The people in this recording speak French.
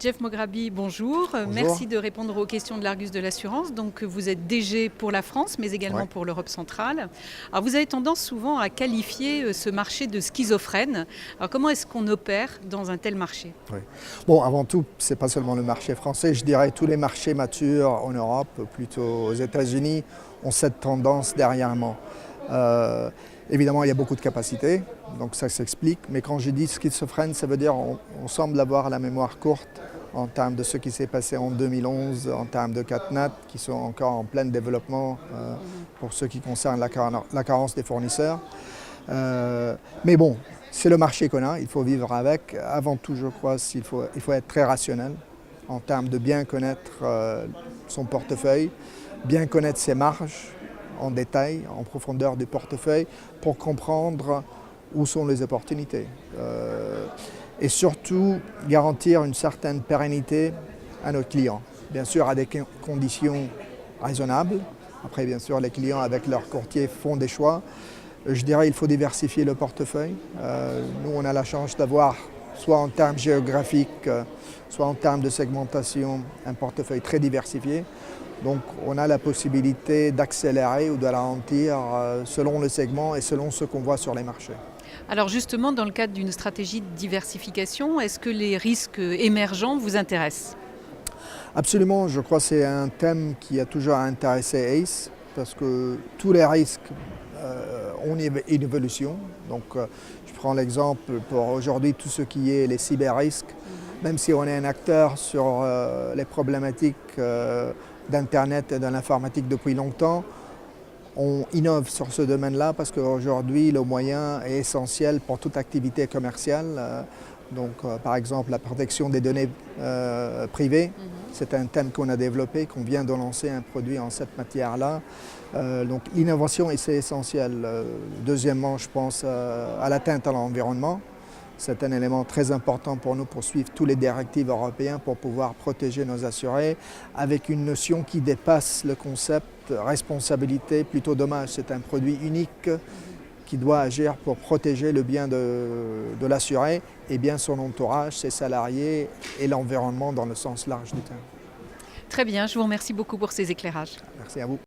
Jeff Mograbi, bonjour. Bonjour. Merci de répondre aux questions de l'Argus de l'assurance. Donc, vous êtes DG pour la France, mais également Ouais. pour l'Europe centrale. Alors, vous avez tendance souvent à qualifier ce marché de schizophrène. Alors, comment est-ce qu'on opère dans un tel marché? Oui. Bon, avant tout, ce n'est pas seulement le marché français, je dirais tous les marchés matures en Europe, plutôt aux États-Unis, ont cette tendance dernièrement. Évidemment, il y a beaucoup de capacités, donc ça s'explique, mais quand je dis schizophrène, ça veut dire qu'on semble avoir la mémoire courte en termes de ce qui s'est passé en 2011, en termes de CatNat, qui sont encore en plein développement pour ce qui concerne la carence des fournisseurs. Mais bon, c'est le marché qu'on a, il faut vivre avec. Avant tout, je crois qu'il faut être très rationnel en termes de bien connaître son portefeuille, bien connaître ses marges en détail, en profondeur du portefeuille, pour comprendre où sont les opportunités. Et surtout, garantir une certaine pérennité à nos clients. Bien sûr, à des conditions raisonnables. Après, bien sûr, les clients, avec leurs courtiers, font des choix. Je dirais qu'il faut diversifier le portefeuille. Nous, on a la chance d'avoir, soit en termes géographiques, soit en termes de segmentation, un portefeuille très diversifié. Donc, on a la possibilité d'accélérer ou de ralentir selon le segment et selon ce qu'on voit sur les marchés. Alors justement, dans le cadre d'une stratégie de diversification, est-ce que les risques émergents vous intéressent? Absolument, je crois que c'est un thème qui a toujours intéressé ACE parce que tous les risques ont une évolution. Donc, je prends l'exemple pour aujourd'hui tout ce qui est les cyber-risques. Même si on est un acteur sur les problématiques d'Internet et de l'informatique depuis longtemps, on innove sur ce domaine-là parce qu'aujourd'hui, le moyen est essentiel pour toute activité commerciale. Donc, par exemple, la protection des données privées, c'est un thème qu'on a développé, qu'on vient de lancer un produit en cette matière-là. Donc, l'innovation, c'est essentiel. Deuxièmement, je pense à l'atteinte à l'environnement. C'est un élément très important pour nous pour suivre tous les directives européennes pour pouvoir protéger nos assurés avec une notion qui dépasse le concept responsabilité, plutôt dommage. C'est un produit unique qui doit agir pour protéger le bien de l'assuré et bien son entourage, ses salariés et l'environnement dans le sens large du terme. Très bien, je vous remercie beaucoup pour ces éclairages. Merci à vous.